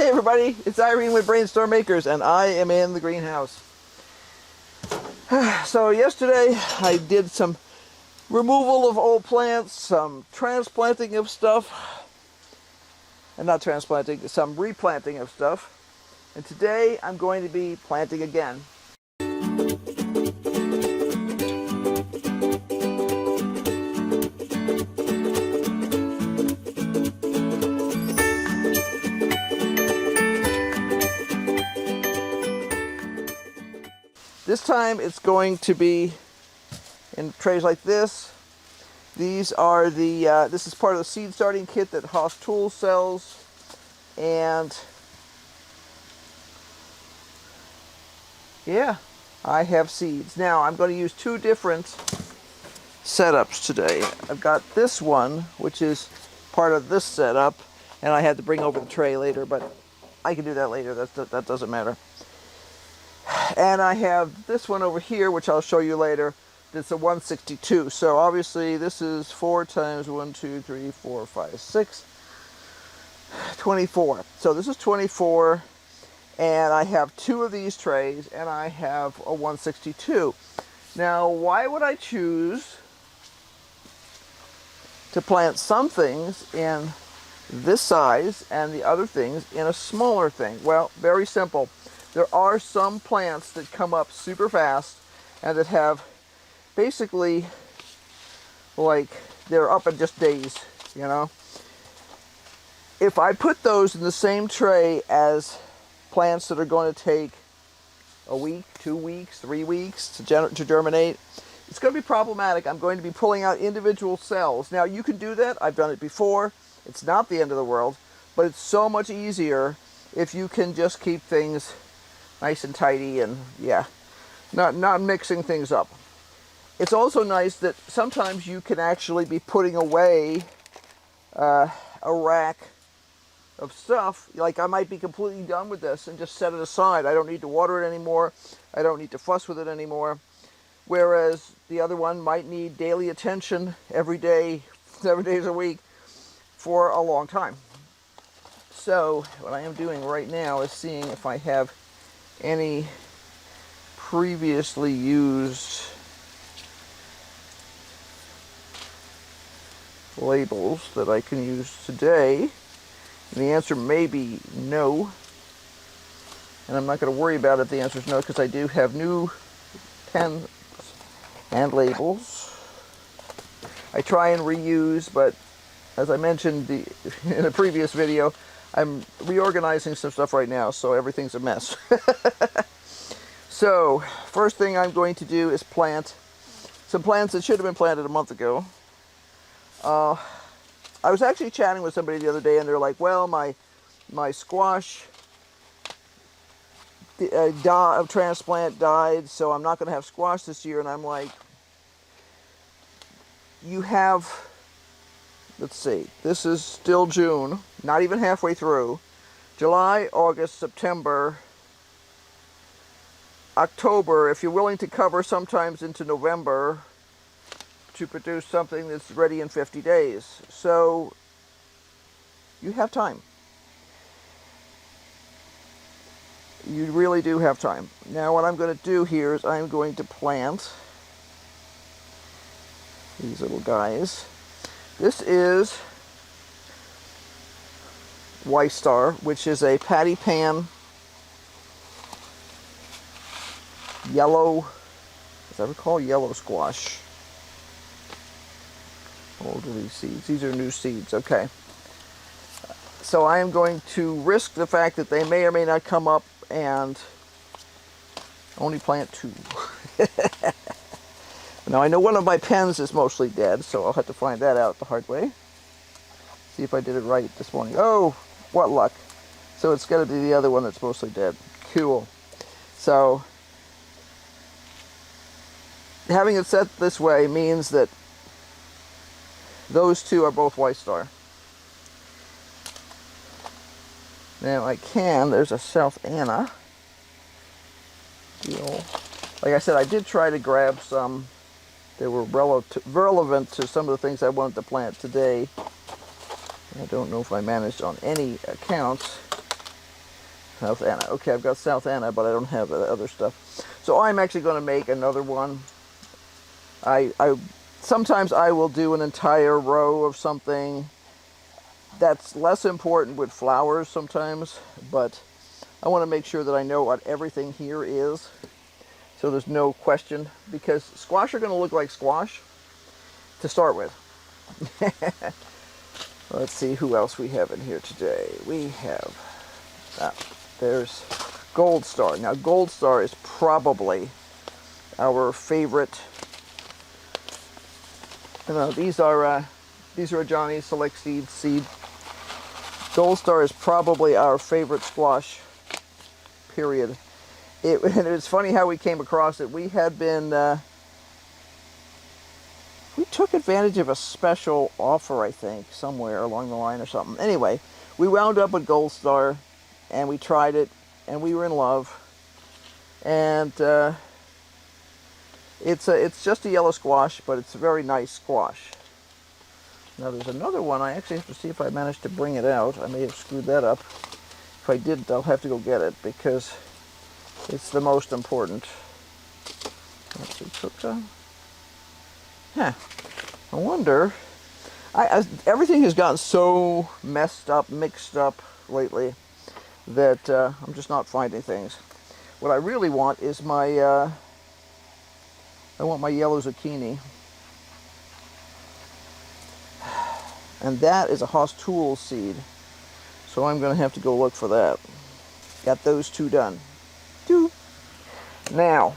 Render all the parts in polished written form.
Hey everybody, it's Irene with BrainStormAcres, and I am in the greenhouse. So yesterday I did some removal of old plants, some transplanting of stuff, and not transplanting, some replanting of stuff. And today I'm going to be planting again. This time it's going to be in trays like this. These are the, this is part of the seed starting kit that Haas Tools sells. And yeah, I have seeds. Now I'm going to use two different setups today. I've got this one, which is part of this setup, and I had to bring over the tray later, but I can do that later. That doesn't matter. And I have this one over here, which I'll show you later. It's a 162. So obviously this is 4 times 1, 2, 3, 4, 5, 6, 24. So this is 24, and I have 2 of these trays, and I have a 162. Now, why would I choose to plant some things in this size and the other things in a smaller thing? Well, very simple. There are some plants that come up super fast and that have basically, like, they're up in just days, you know. If I put those in the same tray as plants that are going to take a week, 2 weeks, 3 weeks to germinate, it's going to be problematic. I'm going to be pulling out individual cells. Now, you can do that. I've done it before. It's not the end of the world, but it's so much easier if you can just keep things nice and tidy and, yeah, not mixing things up. It's also nice that sometimes you can actually be putting away a rack of stuff. Like, I might be completely done with this and just set it aside. I don't need to water it anymore. I don't need to fuss with it anymore. Whereas the other one might need daily attention every day, 7 days a week for a long time. So what I am doing right now is seeing if I have any previously used labels that I can use today. And the answer may be no. And I'm not going to worry about it. The answer is no, because I do have new pens and labels. I try and reuse, but as I mentioned in a previous video, I'm reorganizing some stuff right now, so everything's a mess. So, first thing I'm going to do is plant some plants that should have been planted a month ago. I was actually chatting with somebody the other day, and they're like, well, my squash transplant died, so I'm not going to have squash this year. And I'm like, you have, let's see, this is still June, not even halfway through. July, August, September, October, if you're willing to cover sometimes into November to produce something that's ready in 50 days. So you have time. You really do have time. Now what I'm going to do here is I'm going to plant these little guys. This is White Star, which is a patty pan yellow, as I recall, yellow squash. How old are these seeds? These are new seeds. Okay. So I am going to risk the fact that they may or may not come up and only plant 2. Now I know one of my pens is mostly dead, so I'll have to find that out the hard way. See if I did it right this morning. Oh, what luck. So it's got to be the other one that's mostly dead. Cool. So having it set this way means that those 2 are both White Star. Now there's a South Anna deal. Like I said, I did try to grab some that were relevant to some of the things I wanted to plant today. I don't know if I managed on any accounts. South Anna. Okay, I've got South Anna, but I don't have the other stuff. So I'm actually going to make another one. Sometimes I will do an entire row of something. That's less important with flowers sometimes, but I want to make sure that I know what everything here is, so there's no question, because squash are going to look like squash to start with. Let's see who else we have in here today. We have, there's Gold Star. Now Gold Star is probably our favorite. These are Johnny Select Seed. Gold Star is probably our favorite squash, period. And it's funny how we came across it. We had been, we took advantage of a special offer, I think, somewhere along the line or something. Anyway, we wound up with Gold Star, and we tried it, and we were in love. And it's just a yellow squash, but it's a very nice squash. Now there's another one. I actually have to see if I managed to bring it out. I may have screwed that up. If I didn't, I'll have to go get it, because it's the most important. Let's see, I wonder. Everything has gotten so messed up, mixed up lately, that I'm just not finding things. What I really want is my, I want my yellow zucchini. And that is a Hostul seed. So I'm going to have to go look for that. Got those two done. Now,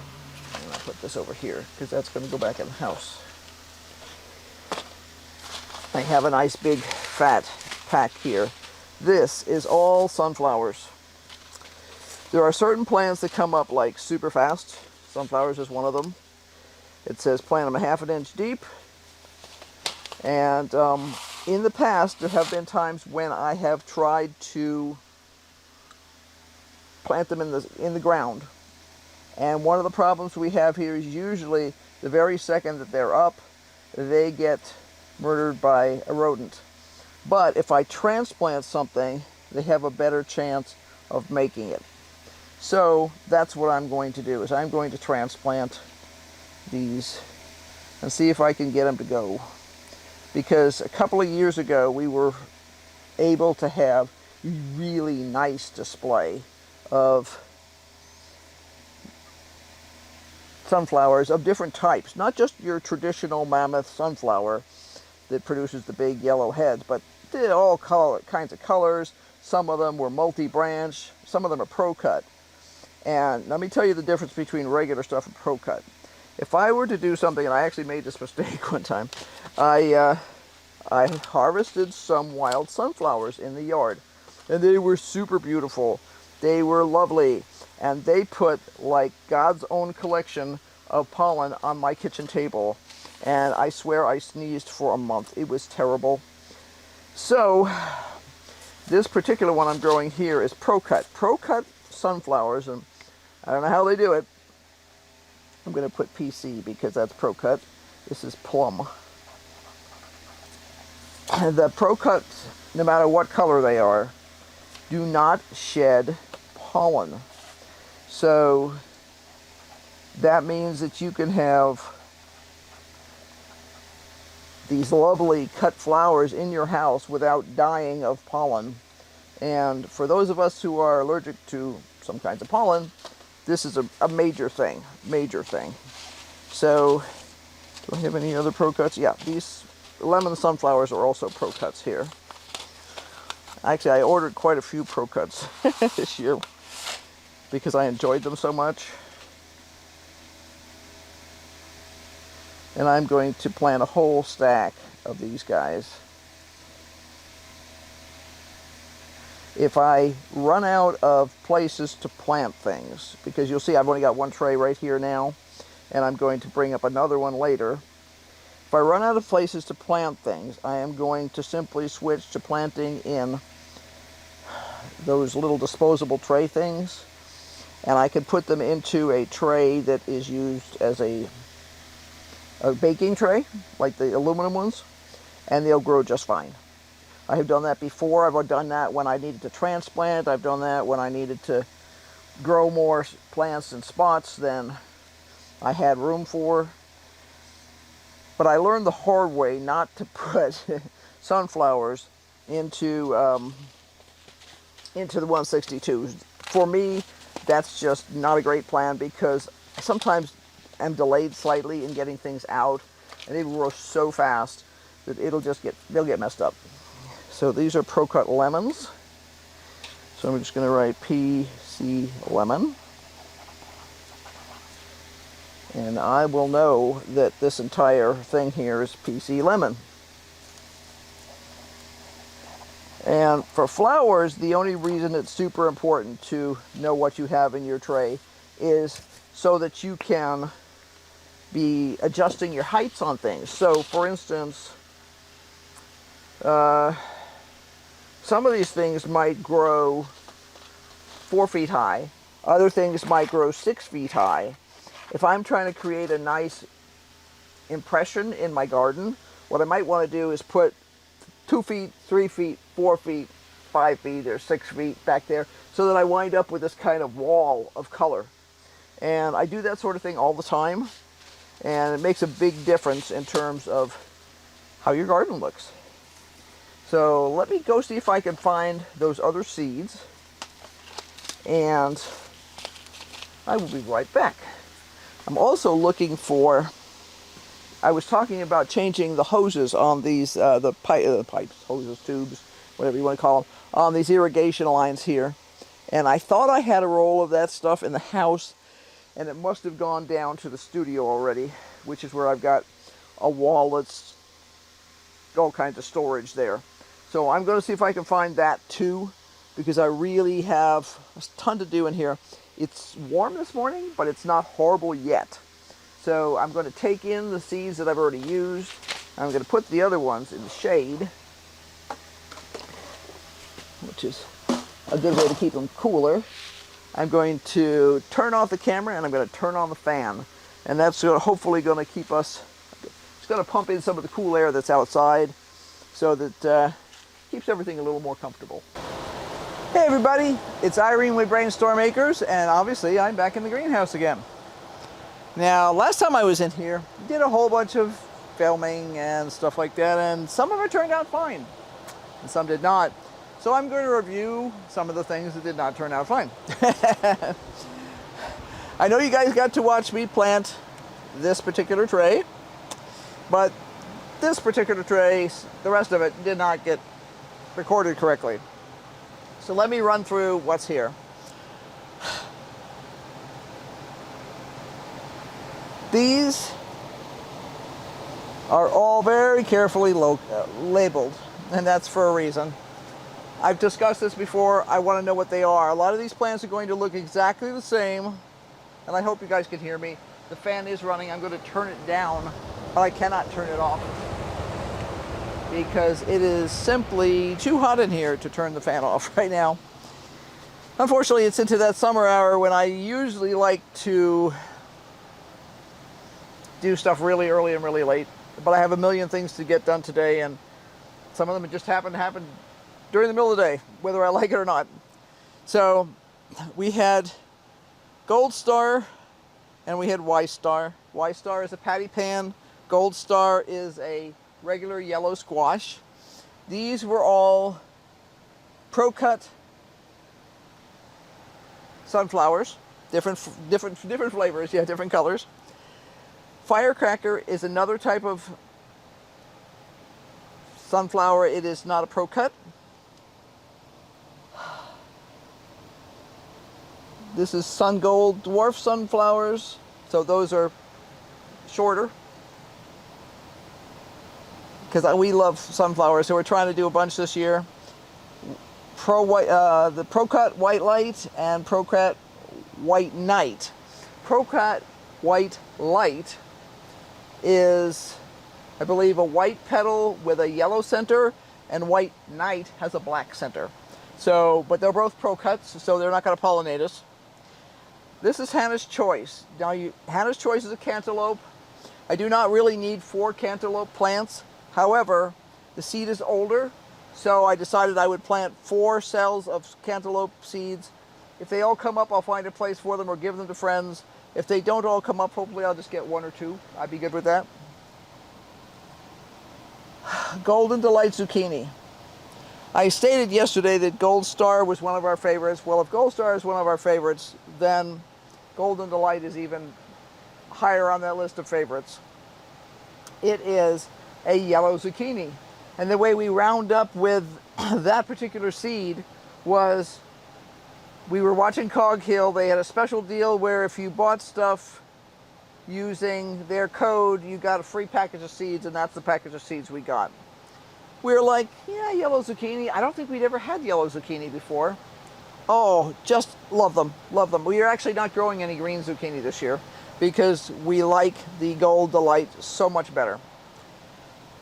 I'm going to put this over here, because that's going to go back in the house. I have a nice big fat pack here. This is all sunflowers. There are certain plants that come up like super fast. Sunflowers is one of them. It says plant them 1/2 inch deep. And in the past, there have been times when I have tried to plant them in the ground. And one of the problems we have here is usually the very second that they're up, they get murdered by a rodent. But if I transplant something, they have a better chance of making it. So that's what I'm going to do, is I'm going to transplant these and see if I can get them to go. Because a couple of years ago, we were able to have a really nice display of sunflowers of different types. Not just your traditional mammoth sunflower that produces the big yellow heads, but they're all kinds of colors. Some of them were multi-branch, some of them are pro-cut. And let me tell you the difference between regular stuff and pro-cut. If I were to do something, and I actually made this mistake one time, I harvested some wild sunflowers in the yard, and they were super beautiful. They were lovely, and they put like God's own collection of pollen on my kitchen table, and I swear I sneezed for a month. It was terrible. So this particular one I'm growing here is pro-cut. Pro-cut sunflowers, and I don't know how they do it. I'm going to put PC because that's pro-cut. This is plum. The pro-cuts, no matter what color they are, do not shed pollen. So that means that you can have these lovely cut flowers in your house without dying of pollen. And for those of us who are allergic to some kinds of pollen, this is a major thing, So, do I have any other pro-cuts? Yeah, these lemon sunflowers are also pro-cuts here. Actually, I ordered quite a few pro-cuts this year because I enjoyed them so much. And I'm going to plant a whole stack of these guys. If I run out of places to plant things, because you'll see I've only got one tray right here now, and I'm going to bring up another one later. If I run out of places to plant things, I am going to simply switch to planting in those little disposable tray things, and I can put them into a tray that is used as a baking tray, like the aluminum ones, and they'll grow just fine. I have done that before. I've done that when I needed to transplant. I've done that when I needed to grow more plants in spots than I had room for. But I learned the hard way not to put sunflowers into the 162s. For me, that's just not a great plan because I sometimes am delayed slightly in getting things out, and they will grow so fast that they'll get messed up. So these are pro-cut lemons. So I'm just going to write PC lemon. And I will know that this entire thing here is PC lemon. And for flowers, the only reason it's super important to know what you have in your tray is so that you can be adjusting your heights on things. So for instance, some of these things might grow 4 feet high. Other things might grow 6 feet high. If I'm trying to create a nice impression in my garden, what I might want to do is put 2 feet, 3 feet, 4 feet, 5 feet, or 6 feet back there so that I wind up with this kind of wall of color. And I do that sort of thing all the time, and it makes a big difference in terms of how your garden looks. So let me go see if I can find those other seeds, and I will be right back. I'm also looking for, I was talking about changing the hoses on these, pipes, hoses, tubes, whatever you want to call them, on these irrigation lines here. And I thought I had a roll of that stuff in the house, and it must have gone down to the studio already, which is where I've got a wall that's all kinds of storage there. So I'm going to see if I can find that too, because I really have a ton to do in here. It's warm this morning, but it's not horrible yet. So I'm going to take in the seeds that I've already used. I'm going to put the other ones in the shade, which is a good way to keep them cooler. I'm going to turn off the camera and I'm going to turn on the fan. And that's hopefully going to keep us, it's going to pump in some of the cool air that's outside so that keeps everything a little more comfortable. Hey everybody, it's Irene with BrainStormAcres, and obviously I'm back in the greenhouse again. Now, last time I was in here, did a whole bunch of filming and stuff like that, and some of it turned out fine, and some did not. So I'm going to review some of the things that did not turn out fine. I know you guys got to watch me plant this particular tray, but this particular tray, the rest of it did not get recorded correctly. So let me run through what's here. These are all very carefully labeled, and that's for a reason. I've discussed this before. I want to know what they are. A lot of these plants are going to look exactly the same, and I hope you guys can hear me. The fan is running. I'm going to turn it down, but I cannot turn it off because it is simply too hot in here to turn the fan off right now. Unfortunately, it's into that summer hour when I usually like to do stuff really early and really late, but I have a million things to get done today, and some of them just happen to happen during the middle of the day, whether I like it or not. So we had Gold Star and we had Y Star. Y Star is a patty pan. Gold Star is a regular yellow squash. These were all pro-cut sunflowers, different flavors, yeah, different colors. Firecracker is another type of sunflower. It is not a pro-cut. This is Sun Gold dwarf sunflowers, so those are shorter, because we love sunflowers, so we're trying to do a bunch this year. The Pro-Cut White Light and Pro-Cut White Night. Pro-Cut White Light is, I believe, a white petal with a yellow center, and White Night has a black center. So, but they're both Pro-Cuts, so they're not going to pollinate us. This is Hannah's Choice. Now, Hannah's Choice is a cantaloupe. I do not really need 4 cantaloupe plants. However, the seed is older, So I decided I would plant 4 cells of cantaloupe seeds. If they all come up, I'll find a place for them or give them to friends. If they don't all come up, hopefully I'll just get 1 or 2. I'd be good with that. Golden Delight zucchini. I stated yesterday that Gold Star was one of our favorites. Well, if Gold Star is one of our favorites, then Golden Delight is even higher on that list of favorites. It is a yellow zucchini. And the way we round up with that particular seed was, we were watching Cog Hill. They had a special deal where if you bought stuff using their code, you got a free package of seeds, and that's the package of seeds we got. We were like, yeah, yellow zucchini. I don't think we'd ever had yellow zucchini before. Oh, just love them, love them. We are actually not growing any green zucchini this year because we like the Gold Delight so much better.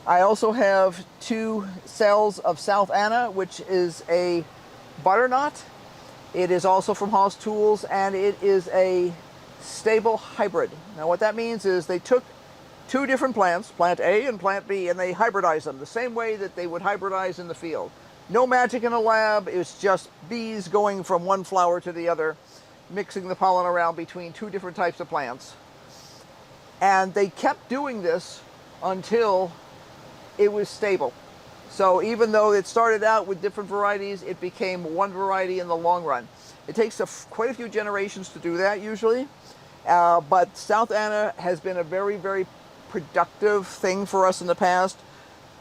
I also have 2 cells of South Anna, which is a butternut. It is also from Haas Tools, and it is a stable hybrid. Now what that means is they took 2 different plants, plant A and plant B, and they hybridized them the same way that they would hybridize in the field. No magic in a lab. It's just bees going from one flower to the other, mixing the pollen around between 2 different types of plants. And they kept doing this until it was stable. So even though it started out with different varieties, it became one variety in the long run. It takes quite a few generations to do that usually, but South Anna has been a very, very productive thing for us in the past.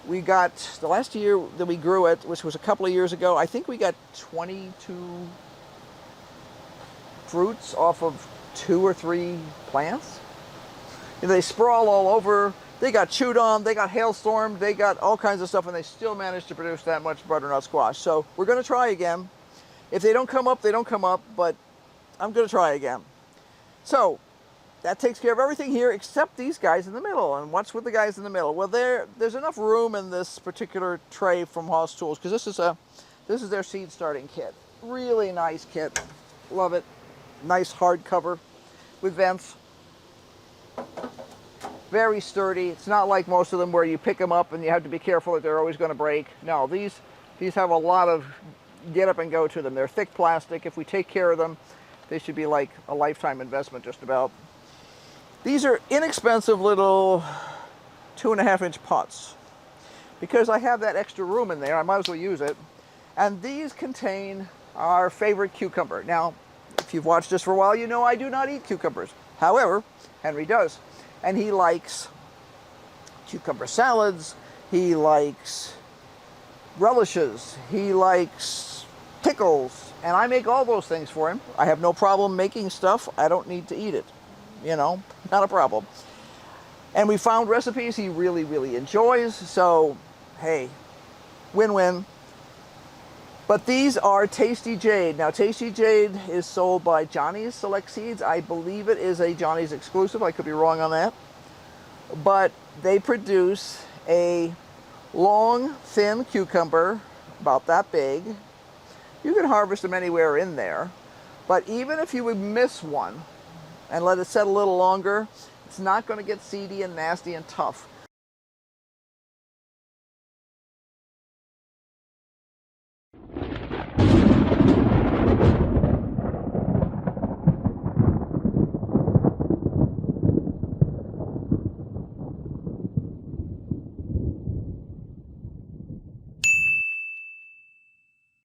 We got, the last year that we grew it, which was a couple of years ago, I think we got 22 fruits off of 2 or 3 plants. And they sprawl all over. They got chewed on, they got hailstormed, they got all kinds of stuff, and they still managed to produce that much butternut squash. So we're going to try again. If they don't come up, they don't come up, but I'm going to try again. So that takes care of everything here except these guys in the middle. And what's with the guys in the middle? Well, there's enough room in this particular tray from Haas Tools, because this is their seed starting kit. Really nice kit. Love it. Nice hard cover with vents. Very sturdy. It's not like most of them where you pick them up and you have to be careful that they're always going to break. No, these have a lot of get up and go to them. They're thick plastic. If we take care of them, they should be like a lifetime investment just about. These are inexpensive little 2.5-inch pots. Because I have that extra room in there, I might as well use it. And these contain our favorite cucumber. Now, if you've watched this for a while, you know I do not eat cucumbers. However, Henry does. And he likes cucumber salads, he likes relishes, he likes pickles, and I make all those things for him. I have no problem making stuff. I don't need to eat it. You know, not a problem. And we found recipes he really, really enjoys, so hey, win-win. But these are Tasty Jade. Now, Tasty Jade is sold by Johnny's Select Seeds. I believe it is a Johnny's exclusive. I could be wrong on that. But they produce a long, thin cucumber, about that big. You can harvest them anywhere in there. But even if you would miss one and let it set a little longer, it's not going to get seedy and nasty and tough.